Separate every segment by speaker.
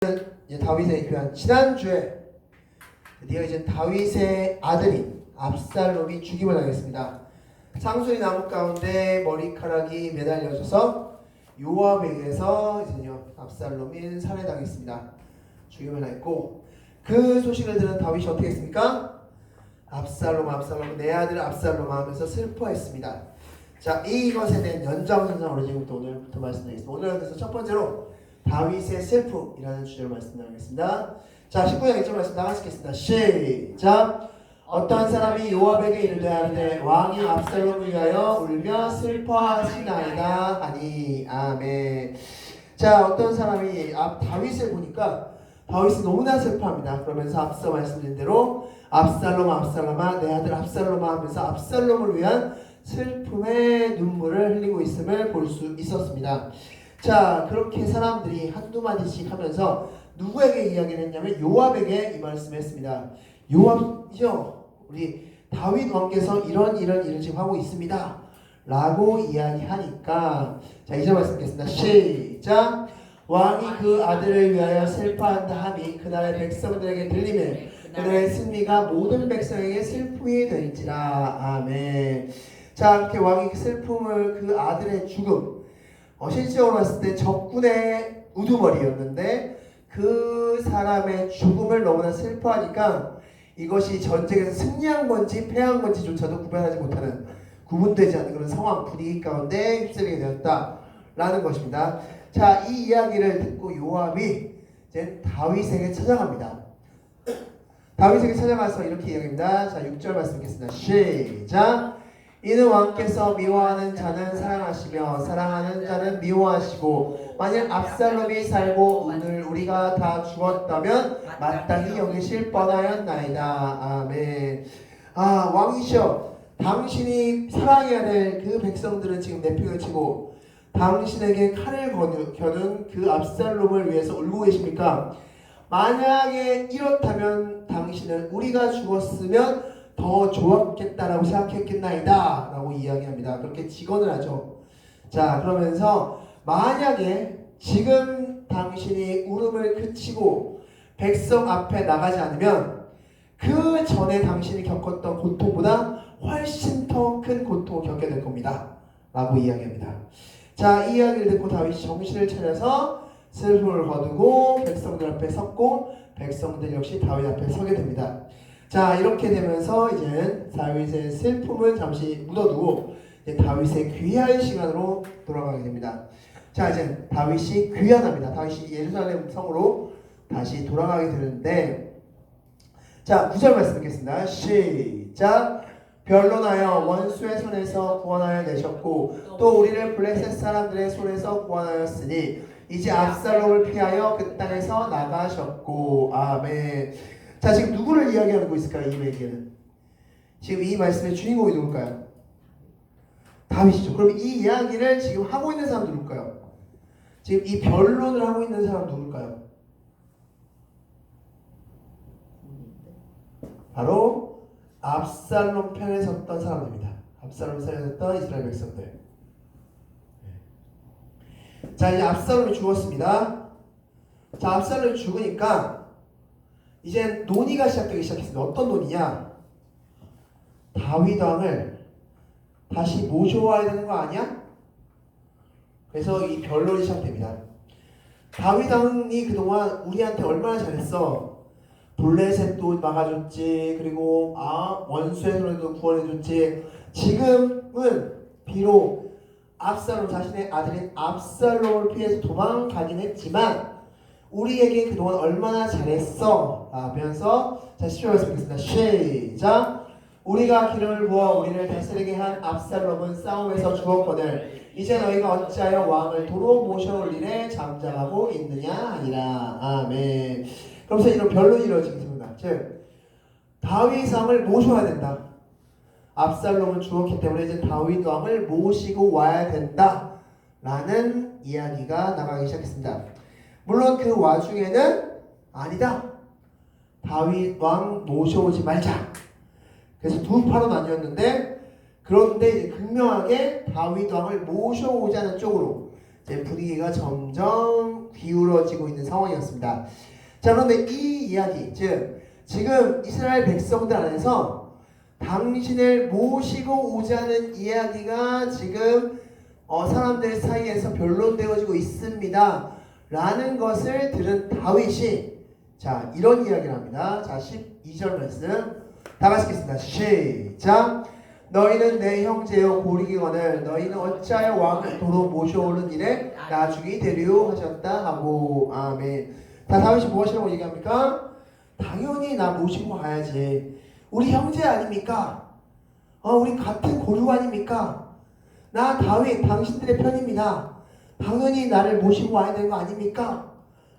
Speaker 1: 이제 다윗의 교환. 지난주에 드디어 이제 다윗의 아들인 압살롬이 죽임을 당했습니다. 상수리 나무 가운데 머리카락이 매달려져서 요압에게서 이제요 압살롬이 살해당했습니다. 죽임을 당했고, 그 소식을 들은 다윗이 어떻게 했습니까? 압살롬 내 아들 압살롬 하면서 슬퍼했습니다. 자, 이것에 대한 연장선상으로 지금부터 오늘부터 말씀드리겠습니다. 오늘은 그래서 첫 번째로 다윗의 슬픔이라는 주제로 말씀드리겠습니다. 자, 19장 1절 말씀 나가시겠습니다. 시작. 어떠한 사람이 요압에게 이르되 하되 왕이 압살롬을 위하여 울며 슬퍼하시나이다 하니. 아멘. 자, 어떤 사람이 다윗을 보니까 다윗이 너무나 슬퍼합니다. 그러면서 앞서 말씀드린 대로 압살롬아 내 아들 압살롬아 하면서 압살롬을 위한 슬픔의 눈물을 흘리고 있음을 볼 수 있었습니다. 자, 그렇게 사람들이 한두 마디씩 하면서 누구에게 이야기를 했냐면 요압에게 이 말씀을 했습니다. 요압이요, 우리 다윗 왕께서 이런 일을 지금 하고 있습니다 라고 이야기하니까, 자, 이제 말씀드리겠습니다. 시작. 왕이 그 아들을 위하여 슬퍼한다 함이 그날의 백성들에게 들리매 그날의 승리가 모든 백성에게 슬픔이 될지라. 아멘. 자, 이렇게 왕이 슬픔을, 그 아들의 죽음, 실제로 봤을 때 적군의 우두머리였는데 그 사람의 죽음을 너무나 슬퍼하니까 이것이 전쟁에서 승리한 건지 패한 건지조차도 구별하지 못하는, 구분되지 않는 그런 상황, 분위기 가운데 휩쓸리게 되었다라는 것입니다. 자, 이 이야기를 듣고 요압이 이제 다윗에게 찾아갑니다. 다윗에게 찾아가서 이렇게 이야기합니다. 자, 6절 말씀 읽겠습니다. 시작. 이는 왕께서 미워하는 자는 사랑하시며 사랑하는 자는 미워하시고 만일 압살롬이 살고 오늘 우리가 다 죽었다면 마땅히 여기실 뻔하였나이다. 아멘. 아, 왕이시여, 당신이 사랑해야 될 그 백성들은 지금 내팽을 치고 당신에게 칼을 겨눈 그 압살롬을 위해서 울고 계십니까? 만약에 이렇다면 당신은 우리가 죽었으면 더 좋았겠다라고 생각했겠나이다 라고 이야기합니다. 그렇게 직언을 하죠. 자, 그러면서 만약에 지금 당신이 울음을 그치고 백성 앞에 나가지 않으면 그 전에 당신이 겪었던 고통보다 훨씬 더 큰 고통을 겪게 될 겁니다 라고 이야기합니다. 자, 이 이야기를 듣고 다윗이 정신을 차려서 슬픔을 거두고 백성들 앞에 섰고 백성들 역시 다윗 앞에 서게 됩니다. 자, 이렇게 되면서 이제 다윗의 슬픔을 잠시 묻어두고 이제 다윗의 귀환 시간으로 돌아가게 됩니다. 자, 이제 다윗이 귀환합니다. 다윗이 예루살렘 성으로 다시 돌아가게 되는데, 자, 9절 말씀 읽겠습니다. 시작. 변론하여 원수의 손에서 구원하여 내셨고 또 우리를 블레셋 사람들의 손에서 구원하였으니 이제 압살롬을 피하여 그 땅에서 나가셨고. 아멘. 자, 지금 누구를 이야기하고 있을까요? 이 얘기는 지금 이 말씀의 주인공이 누굴까요? 다윗이죠. 그럼 이 이야기를 지금 하고 있는 사람 누굴까요? 지금 이 변론을 하고 있는 사람 누굴까요? 바로 압살롬 편에 섰던 사람입니다. 압살롬 편에 섰던 이스라엘 백성들. 자, 이제 압살롬이 죽었습니다. 자, 압살롬이 죽으니까 이제 논의가 시작되기 시작했습니다. 어떤 논의냐? 다윗 왕을 다시 모셔와야 되는 거 아니야? 그래서 이 변론이 시작됩니다. 다윗 왕이 그동안 우리한테 얼마나 잘했어? 블레셋도 막아줬지, 그리고 원수의 손에도 구원해줬지. 지금은 비록 압살롬, 자신의 아들인 압살롬을 피해서 도망가긴 했지만 우리에게 그동안 얼마나 잘했어 하면서, 자, 10절 말씀 읽겠습니다. 시작. 우리가 기름을 부어 우리를 다스리게 한 압살롬은 싸움에서 죽었거늘 이제 너희가 어찌하여 왕을 도로 모셔올 일에 잠잠하고 있느냐 하니라. 아멘. 그러면서 이런 변론이 이루어지겠습니다. 즉, 다윗 왕을 모셔야 된다. 압살롬은 죽었기 때문에 이제 다윗 왕을 모시고 와야 된다 라는 이야기가 나가기 시작했습니다. 물론 그 와중에는 아니다, 다윗 왕 모셔오지 말자. 그래서 두 파로 나뉘었는데, 그런데 이제 극명하게 다윗 왕을 모셔오자는 쪽으로 이제 분위기가 점점 기울어지고 있는 상황이었습니다. 자, 그런데 이 이야기, 즉 지금 이스라엘 백성들 안에서 당신을 모시고 오자는 이야기가 지금 사람들 사이에서 변론되어지고 있습니다. 라는 것을 들은 다윗이 자 이런 이야기를 합니다. 자 12절 말씀 다 같이 읽겠습니다. 시작. 너희는 내 형제여 고리기거늘 너희는 어찌하여 왕을 도로 모셔오는 일에 나중이 되리요 하셨다 하고 아멘. 다 다윗이 무엇이라고 얘기합니까? 당연히 나 모시고 가야지. 우리 형제 아닙니까? 우리 같은 고류 아닙니까? 나 다윗 당신들의 편입니다. 당연히 나를 모시고 와야 되는 거 아닙니까?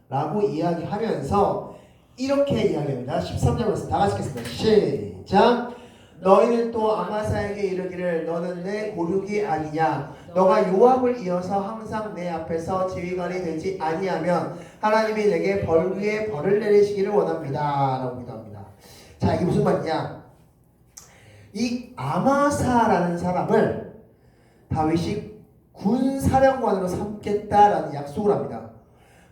Speaker 1: 라고 이야기하면서 이렇게 이야기합니다. 13절 말씀 다 같이 읽겠습니다. 시작. 너희는 또 아마사에게 이르기를 너는 내 고륙이 아니냐 너가 요압을 이어서 항상 내 앞에서 지휘관이 되지 아니하면 하나님이 내게 벌 위에 벌을 내리시기를 원합니다 라고 기도합니다. 자 이게 무슨 말이냐, 이 아마사라는 사람을 다윗이 군사령관으로 삼겠다라는 약속을 합니다.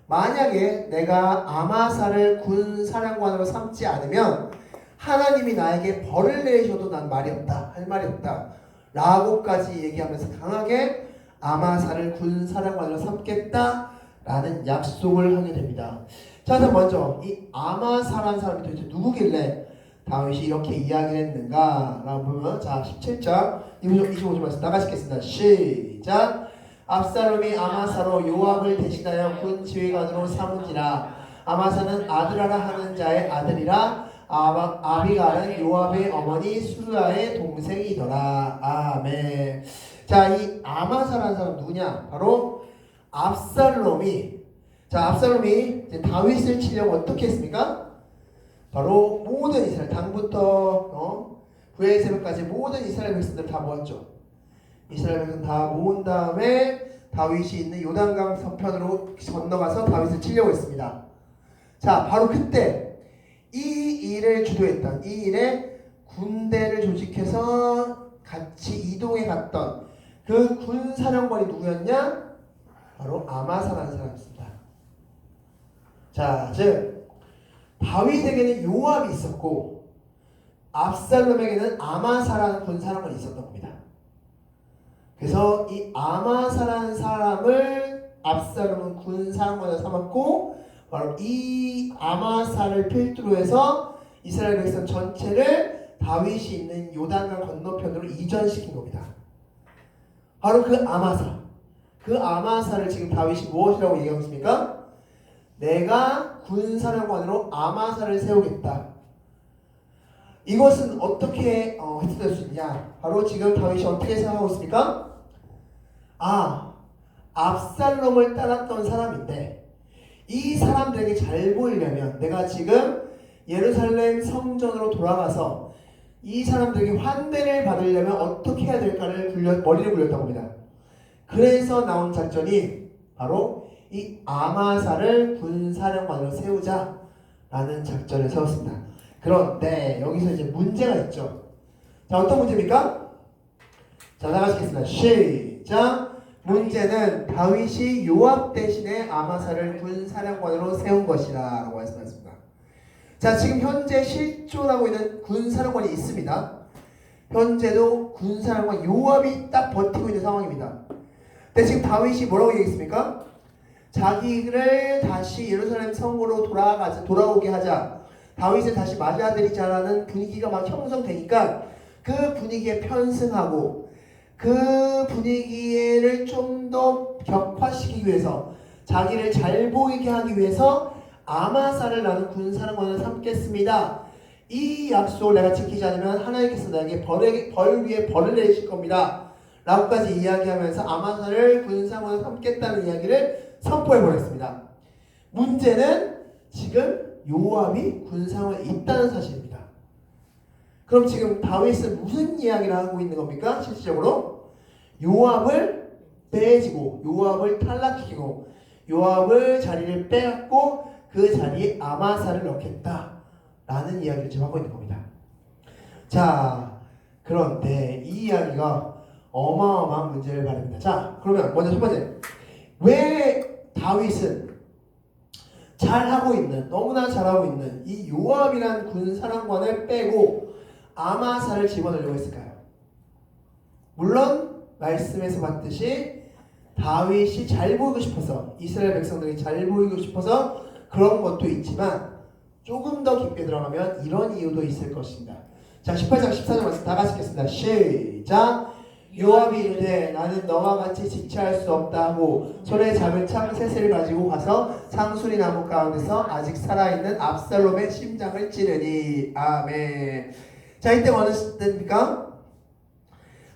Speaker 1: 만약에 내가 아마사를 군사령관으로 삼지 않으면 하나님이 나에게 벌을 내리셔도 난 말이 없다, 할 말이 없다 라고까지 얘기하면서 강하게 아마사를 군사령관으로 삼겠다라는 약속을 하게 됩니다. 자, 그럼 먼저 이 아마사라는 사람이 도대체 누구길래 다윗이 이렇게 이야기했는가 라고 보면 자 17절 25절 말씀 다 같이 읽겠습니다. 시작. 압살롬이 아마사로 요압을 대신하여 군 지휘관으로 삼은지라 아마사는 아드라라 하는 자의 아들이라 아비갈은 요압의 어머니 수르야의 동생이더라. 아멘. 자, 이 아마사라는 사람 누구냐? 바로 압살롬이 이제 다윗을 치려고 어떻게 했습니까? 바로 모든 이스라엘 당부터 부의 새벽까지 모든 이스라엘 백성들 다 모았죠. 이스라엘 백성 다 모은 다음에 다윗이 있는 요단강 서편으로 건너가서 다윗을 치려고 했습니다. 자, 바로 그때 이 일을 주도했던, 이 일에 군대를 조직해서 같이 이동해 갔던 그 군사령관이 누구였냐? 바로 아마사라는 사람이었습니다. 자, 즉 다윗에게는 요압이 있었고 압살롬에게는 아마사라는 군사령관이 있었던 겁니다. 그래서 이 아마사라는 사람을 압살롬은 군사령관으로 삼았고 바로 이 아마사를 필두로 해서 이스라엘 백성 전체를 다윗이 있는 요단강 건너편으로 이전시킨 겁니다. 바로 그 아마사를 지금 다윗이 무엇이라고 얘기하고 있습니까? 내가 군사령관으로 아마사를 세우겠다. 이것은 어떻게 해석될 수 있냐? 바로 지금 다윗이 어떻게 생각하고 있습니까? 압살롬을 따랐던 사람인데 이 사람들에게 잘 보이려면 내가 지금 예루살렘 성전으로 돌아가서 이 사람들에게 환대를 받으려면 어떻게 해야 될까를 머리를 굴렸다고 합니다. 그래서 나온 작전이 바로 이 아마사를 군사령관으로 세우자라는 작전을 세웠습니다. 그런데 여기서 이제 문제가 있죠. 자, 어떤 문제입니까? 자, 다 같이 읽겠습니다. 시작. 문제는 다윗이 요압 대신에 아마사를 군사령관으로 세운 것이라 라고 말씀하셨습니다. 자, 지금 현재 실존하고 있는 군사령관이 있습니다. 현재도 군사령관 요압이 딱 버티고 있는 상황입니다. 근데 지금 다윗이 뭐라고 얘기했습니까? 자기를 다시 예루살렘 성으로 돌아오게 하자, 다윗을 다시 맞아들이자라는 분위기가 막 형성되니까 그 분위기에 편승하고 그 분위기를 좀 더 격화시키기 위해서 자기를 잘 보이게 하기 위해서 아마사를 나는 군사령관을 삼겠습니다. 이 약속을 내가 지키지 않으면 하나님께서 나에게 벌 위에 벌을 내리실 겁니다. 라고까지 이야기하면서 아마사를 군사령관을 삼겠다는 이야기를 선포해버렸습니다. 문제는 지금 요압이 군사령관에 있다는 사실입니다. 그럼 지금 다윗은 무슨 이야기를 하고 있는 겁니까? 실질적으로 요압을 빼지고 요압을 탈락시키고 요압을 자리를 빼앗고 그 자리에 아마사를 넣겠다라는 이야기를 지금 하고 있는 겁니다. 자, 그런데 이 이야기가 어마어마한 문제를 가립니다. 자, 그러면 먼저 첫 번째, 왜 다윗은 잘하고 있는, 너무나 잘하고 있는 이 요압이라는 군사령관을 빼고 아마사를 집어넣으려고 했을까요? 물론 말씀에서 봤듯이 다윗이 잘 보이고 싶어서, 이스라엘 백성들이 잘 보이고 싶어서 그런 것도 있지만 조금 더 깊게 들어가면 이런 이유도 있을 것입니다. 자, 18장 14절 말씀 다 같이 읽겠습니다. 시작. 요압이 이르되 나는 너와 같이 직체할 수 없다 하고 손에 잡은 창 셋을 가지고 가서 상수리 나무 가운데서 아직 살아있는 압살롬의 심장을 찌르니. 아멘. 자, 이때 어느 때입니까?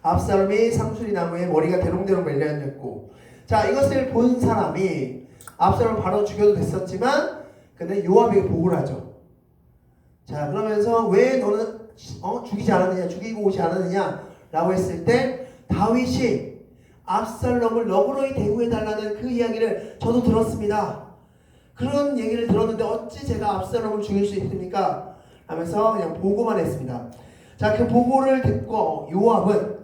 Speaker 1: 압살롬이 상수리 나무에 머리가 대롱대롱 매려있고, 자, 이것을 본 사람이 압살롬을 바로 죽여도 됐었지만 근데 요압에게 보고를 하죠. 자, 그러면서 왜 너는 죽이지 않았느냐, 죽이고 오지 않았느냐 라고 했을 때 다윗이 압살롬을 너그러이 대우해달라는 그 이야기를 저도 들었습니다. 그런 얘기를 들었는데 어찌 제가 압살롬을 죽일 수 있습니까? 하면서 그냥 보고만 했습니다. 자, 그 보고를 듣고 요압은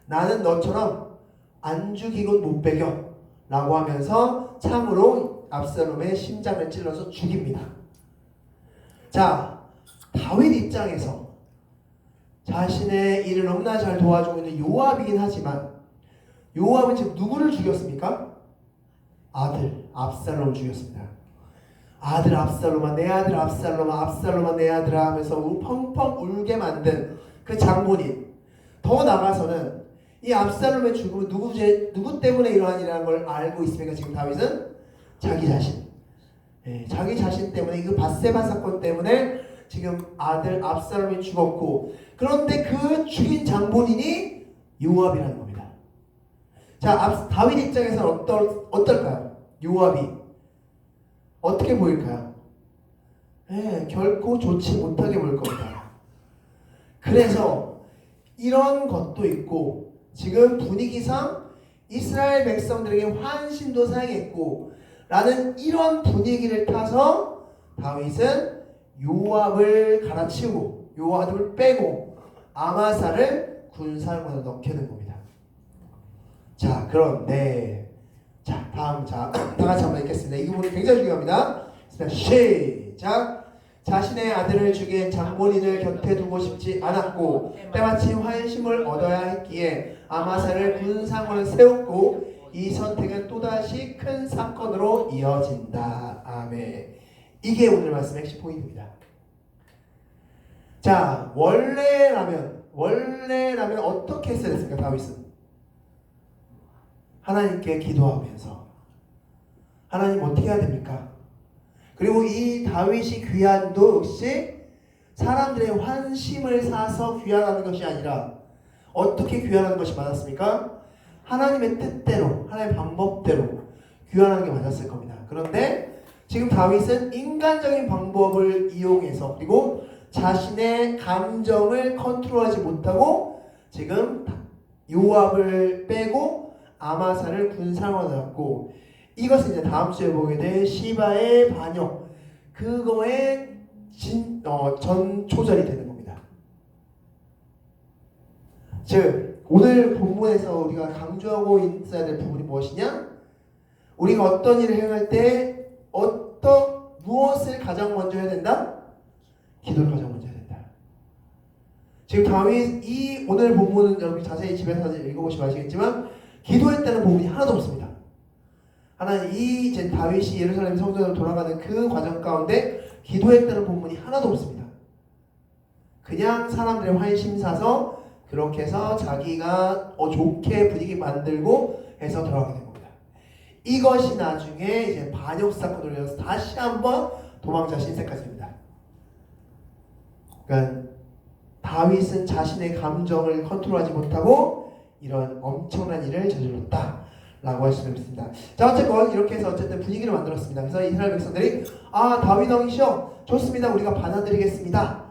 Speaker 1: 나는 너처럼 안 죽이고 못 배겨 라고 하면서 창으로 압살롬의 심장을 찔러서 죽입니다. 자, 다윗 입장에서 자신의 일을 너무나 잘 도와주고 있는 요압이긴 하지만 요압은 지금 누구를 죽였습니까? 아들 압살롬을 죽였습니다. 아들 압살롬아, 내 아들 압살롬아, 압살롬아 내 아들아 하면서 펑펑 울게 만든 그 장본인. 더 나가서는 이 압살롬의 죽음은 누구 때문에 이러한 일이라는 걸 알고 있습니까? 지금 다윗은 자기 자신, 자기 자신 때문에, 이 밧세바 사건 때문에 지금 아들 압살롬이 죽었고, 그런데 그 죽인 장본인이 요압이라는 겁니다. 자, 다윗 입장에서는 어떨까요? 요압이 어떻게 보일까요? 결코 좋지 못하게 보일 겁니다. 그래서 이런 것도 있고, 지금 분위기상 이스라엘 백성들에게 환심도 사용했고 라는 이런 분위기를 타서 다윗은 요압을 갈아치우고 요압을 빼고 아마사를 군사령관으로 넣게 겁니다. 자, 그런데 자, 다음 다 같이 한번 읽겠습니다. 이 부분이 굉장히 중요합니다. 시작. 자신의 아들을 죽인 장본인을 곁에 두고 싶지 않았고 때마침 환심을 얻어야 했기에 아마사를 군상원을 세웠고, 이 선택은 또다시 큰 사건으로 이어진다. 아멘. 이게 오늘 말씀의 핵심 포인트입니다. 자, 원래라면 어떻게 했어야 됐습니까? 다윗은 하나님께 기도하면서, 하나님 어떻게 해야 됩니까? 그리고 이 다윗이 귀환도 역시 사람들의 환심을 사서 귀환하는 것이 아니라 어떻게 귀환하는 것이 맞았습니까? 하나님의 뜻대로, 하나님의 방법대로 귀환하는 게 맞았을 겁니다. 그런데 지금 다윗은 인간적인 방법을 이용해서, 그리고 자신의 감정을 컨트롤하지 못하고 지금 요압을 빼고 아마사를 군상원을 잡고, 이것은 이제 다음 주에 보게 될 시바의 반역, 그거의 전초절이 되는 겁니다. 즉, 오늘 본문에서 우리가 강조하고 있어야 될 부분이 무엇이냐? 우리가 어떤 일을 행할 때 무엇을 가장 먼저 해야 된다? 기도를 가장 먼저 해야 된다. 지금 다윗, 이 오늘 본문은 여러분이 자세히 집에서 읽어보시면 아시겠지만 기도했다는 부분이 하나도 없습니다. 하나님, 이제 다윗이 예루살렘 성전으로 돌아가는 그 과정 가운데 기도했다는 본문이 하나도 없습니다. 그냥 사람들의 환심 사서 그렇게 해서 자기가 좋게 분위기 만들고 해서 들어가게 된 겁니다. 이것이 나중에 이제 반역 사건으로 이어서 다시 한번 도망자 신세까지 됩니다. 그러니까 다윗은 자신의 감정을 컨트롤하지 못하고 이런 엄청난 일을 저질렀다 라고 할 수 있습니다. 자, 어쨌건 이렇게 해서 어쨌든 분위기를 만들었습니다. 그래서 이스라엘 백성들이 다윗 왕이시여, 좋습니다, 우리가 받아들이겠습니다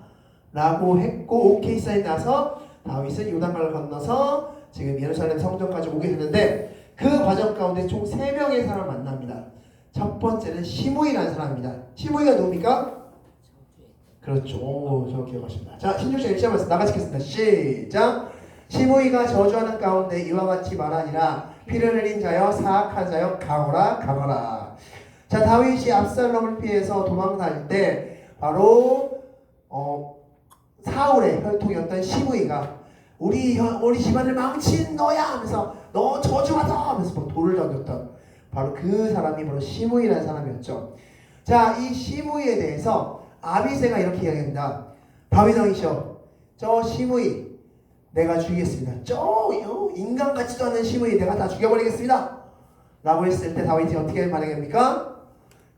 Speaker 1: 라고 했고 오케이 사인 나서 다윗은 요단강을 건너서 지금 예루살렘 성전까지 오게 되는데, 그 과정 가운데 총 3명의 사람을 만납니다. 첫 번째는 시므이라는 사람입니다. 시므이가 누굽니까? 그렇죠. 오, 저 기억하십니다. 자, 16절 1절 말씀 나같이 읽겠습니다. 시작. 시므이가 저주하는 가운데 이와 같이 말하니라. 피를 흘린 자여 사악한 자여 가거라 가거라. 자, 다윗이 압살롬을 피해서 도망다닐 때 바로 사울의 혈통이었던 시므이가 우리 집안을 망친 너야 하면서 너 저주하다 하면서 돌을 던졌던 바로 그 사람이 바로 시므이라는 사람이었죠. 자, 이 시므이에 대해서 아비새가 이렇게 이야기합니다. 다윗 왕이시여, 저 시므이 내가 죽이겠습니다. 저 인간 같지도 않은 시므이 내가 다 죽여버리겠습니다 라고 했을 때 다윗이 어떻게 반응합니까?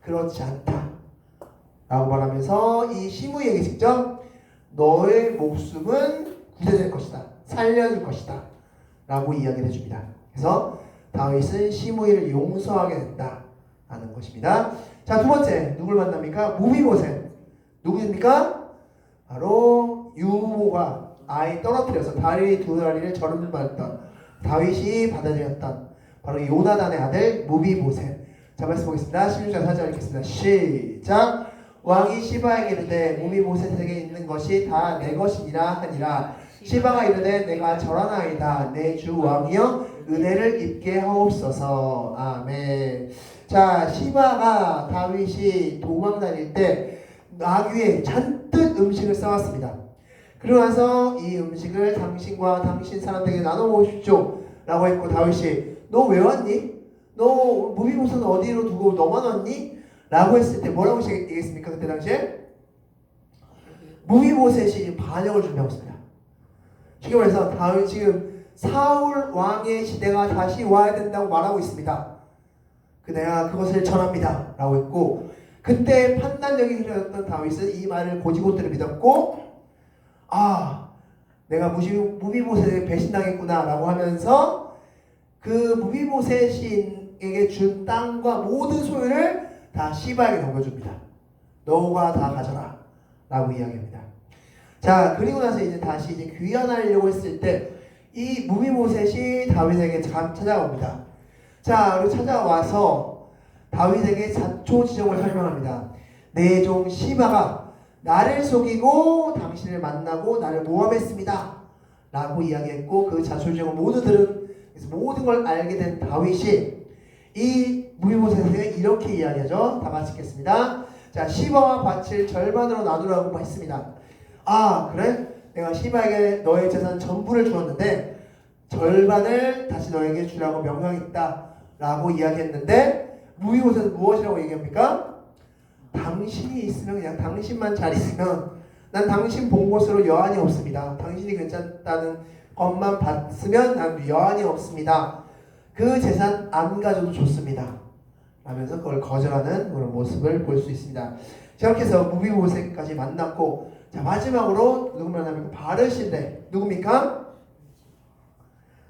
Speaker 1: 그렇지 않다 라고 말하면서 이 시므이에게 직접 너의 목숨은 구제될 것이다, 살려줄 것이다 라고 이야기를 해줍니다. 그래서 다윗은 시므이를 용서하게 된다 라는 것입니다. 자, 두 번째 누굴 만납니까? 무비보셋. 누구입니까? 바로 유모가 아이 떨어뜨려서 다리 두 다리를 저름을 받았던 다윗이 받아들였던 바로 요나단의 아들 무비보셋. 자, 말씀 보겠습니다. 16절 4절 읽겠습니다. 시작. 왕이 시바에게 이르되 무비보셋에게 있는 것이 다 내 것이니라 하니라. 시바가 이르되 내가 절하나이다. 내 주 왕이여 은혜를 입게 하옵소서. 아멘. 자, 시바가 다윗이 도망 다닐 때 나귀에 잔뜩 음식을 싸왔습니다. 그러고 나서 이 음식을 당신과 당신 사람들에게 나눠 먹으십시오 라고 했고, 다윗이 너 왜 왔니? 너 무비보셋은 어디로 두고 너만 왔니? 라고 했을 때 뭐라고 얘기했습니까? 그때 당시에 무비보셋이 반역을 준비하고 있습니다. 지금 그래서 다윗 지금 사울 왕의 시대가 다시 와야 된다고 말하고 있습니다. 내가 그것을 전합니다 라고 했고, 그때 판단력이 흐려졌던 다윗은 이 말을 고지고대로 믿었고, 아, 내가 무비보셋에게 배신당했구나 라고 하면서 그 무비보셋에게 준 땅과 모든 소유를 다 시바에게 넘겨줍니다. 너가 다 가져라 라고 이야기합니다. 자, 그리고 나서 이제 다시 이제 귀환하려고 했을 때 이 무비보셋이 다윗에게 찾아옵니다. 자, 그리고 찾아와서 다윗에게 자초지종을 설명합니다. 내 종 시바가 나를 속이고 당신을 만나고 나를 모함했습니다 라고 이야기했고, 그 자초지종을 모두 들은, 그래서 모든 걸 알게 된 다윗이 이 무비보셋에게 이렇게 이야기하죠. 다 같이 읽겠습니다. 자, 시바와 밭을 절반으로 나누라고 했습니다. 아, 그래? 내가 시바에게 너의 재산 전부를 주었는데 절반을 다시 너에게 주라고 명령했다 라고 이야기했는데, 무비보셋은 무엇이라고 얘기합니까? 당신이 있으면, 그냥 당신만 잘 있으면 난 당신 본 것으로 여한이 없습니다. 당신이 괜찮다는 것만 봤으면 난 여한이 없습니다. 그 재산 안 가져도 좋습니다 라면서 그걸 거절하는 그런 모습을 볼 수 있습니다. 자, 이렇게 해서 무비보셋까지 만났고, 자, 마지막으로 누구 만나면 바르실레. 누굽니까?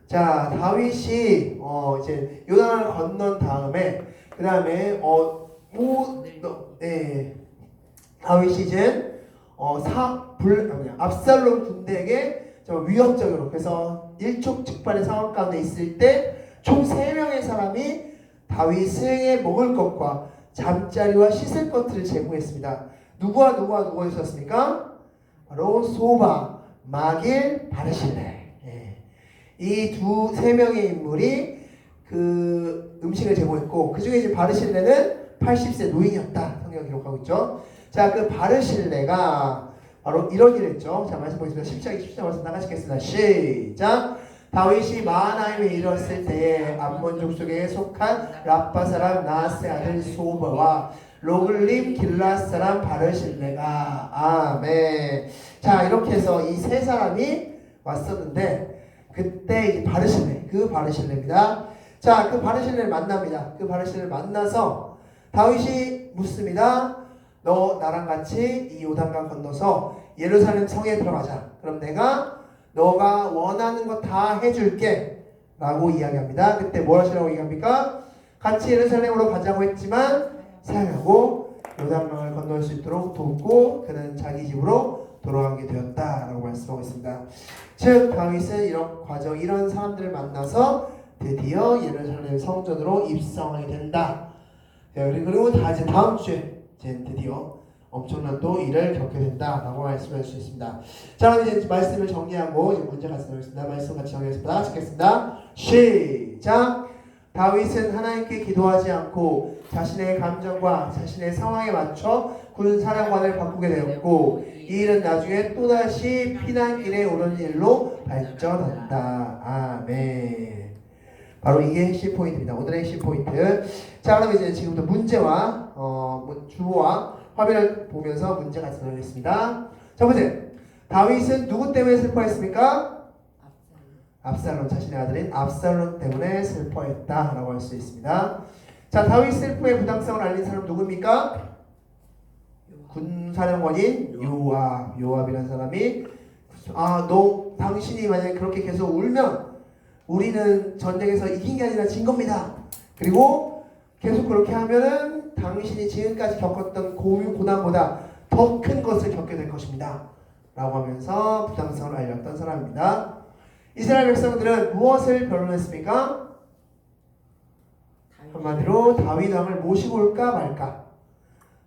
Speaker 1: 자, 다윗이 이제 요단을 건넌 다음에 그 다음에 다윗이 이제 압살롬 군대에게 위협적으로, 그래서 일촉즉발의 상황 가운데 있을 때 총 3명의 사람이 다윗에게 먹을 것과 잠자리와 씻을 것들을 제공했습니다. 누구와 있었습니까? 바로 소바, 마길, 바르실레. 이 3명의 인물이 그 음식을 제공했고, 그 중에 이제 바르실레는 80세 노인이었다 성경이 기록하고 있죠. 자, 그 바르실레가 바로 이런 일을 했죠. 자, 말씀 보겠습니다. 10장 20절 말씀 다 같이 읽겠습니다. 시작. 다윗이 마하나임에 이르렀을 때에 암몬 족속에 속한 라빠 사람 나하스의 아들 소바와 로글림 길랏 사람 바르실레가, 아멘. 자, 이렇게 해서 이 3사람이 왔었는데, 그때 이제 바르실레입니다. 자, 그 바르실레를 만납니다. 그 바르실레를 만나서 다윗이 묻습니다. 너 나랑 같이 이 요단강 건너서 예루살렘 성에 들어가자. 그럼 내가 너가 원하는 거 다 해줄게 라고 이야기합니다. 그때 뭘 하시라고 얘기합니까? 같이 예루살렘으로 가자고 했지만 사양하고 요단강을 건널 수 있도록 돕고 그는 자기 집으로 돌아가게 되었다라고 말씀하고 있습니다. 즉 다윗은 이런 사람들을 만나서 드디어 예루살렘 성전으로 입성하게 된다. 그리고 이제 다음 주에 드디어 엄청난 또 일을 겪게 된다라고 말씀할 수 있습니다. 자, 이제 말씀을 정리하고 이제 문제 같이 나오겠습니다. 말씀 같이 정리하겠습니다. 다 같이 읽겠습니다. 시작. 다윗은 하나님께 기도하지 않고 자신의 감정과 자신의 상황에 맞춰 군 사령관을 바꾸게 되었고 이 일은 나중에 또다시 피난길에 오르는 일로 발전한다. 아멘. 바로 이게 핵심 포인트입니다. 오늘의 핵심 포인트. 자, 그럼 이제 지금부터 문제와 주어와 화면을 보면서 문제 같이 나누겠습니다. 첫 번째, 다윗은 누구 때문에 슬퍼했습니까? 압살롬, 자신의 아들인 압살롬 때문에 슬퍼했다라고 할 수 있습니다. 자, 다윗 슬픔의 부당성을 알린 사람 누굽니까? 군사령관인 요압이라는 사람이 당신이 만약에 그렇게 계속 울면 우리는 전쟁에서 이긴 게 아니라 진 겁니다. 그리고 계속 그렇게 하면은 당신이 지금까지 겪었던 고난보다 더 큰 것을 겪게 될 것입니다. 라고 하면서 부당성을 알렸던 사람입니다. 이스라엘 백성들은 무엇을 변론했습니까? 한마디로 다윗 왕을 모시고 올까 말까.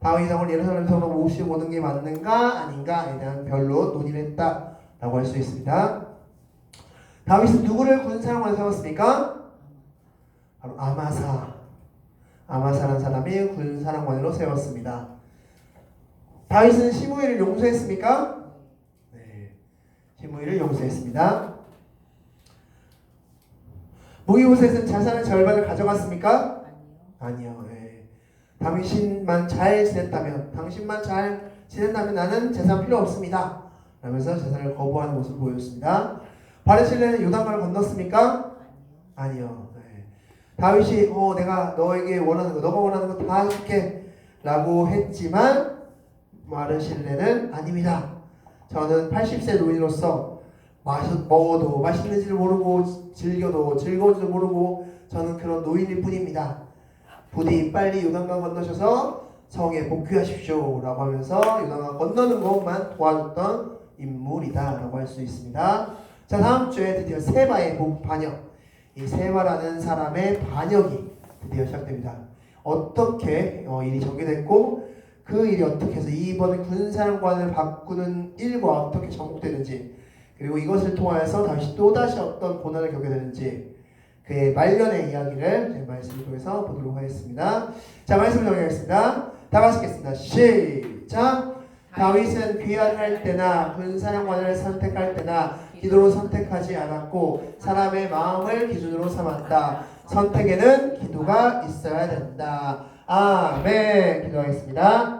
Speaker 1: 다윗 왕을 예루살렘에서 모시고 오는 게 맞는가 아닌가에 대한 변론 논의를 했다라고 할 수 있습니다. 다윗은 누구를 군사령관에 세웠습니까? 바로 아마사라는 사람이 군사령관으로 세웠습니다. 다윗은 시므이를 용서했습니까? 네, 시므이를 용서했습니다. 무기보셋은 자산의 절반을 가져갔습니까? 아니요. 네. 당신만 잘 지낸다면 나는 재산 필요 없습니다. 라면서 재산을 거부하는 모습을 보였습니다. 바르실레는 요단강을 건넜습니까? 아니요. 네. 다윗이 내가 너에게 원하는 거, 너가 원하는 거 다 줄게 라고 했지만 바르실레는 아닙니다. 저는 80세 노인으로서 먹어도 맛있는지를 모르고 즐겨도 즐거운지도 모르고 저는 그런 노인일 뿐입니다. 부디 빨리 요단강 건너셔서 성에 복귀하십시오 라고 하면서 요단강 건너는 것만 도와줬던 인물이다 라고 할 수 있습니다. 자, 다음 주에 드디어 세바의 반역, 이 세바라는 사람의 반역이 드디어 시작됩니다. 어떻게 일이 전개됐고 그 일이 어떻게 해서 이번에 군사령관을 바꾸는 일과 어떻게 접목되는지, 그리고 이것을 통하여서 다시 또다시 어떤 고난을 겪게 되는지 그의 말년의 이야기를 제 말씀을 통해서 보도록 하겠습니다. 자, 말씀을 정리하겠습니다. 다 같이 읽겠습니다. 시작! 다윗은 귀환할 때나 군사령관을 선택할 때나 기도로 선택하지 않았고 사람의 마음을 기준으로 삼았다. 선택에는 기도가 있어야 된다. 아멘. 기도하겠습니다.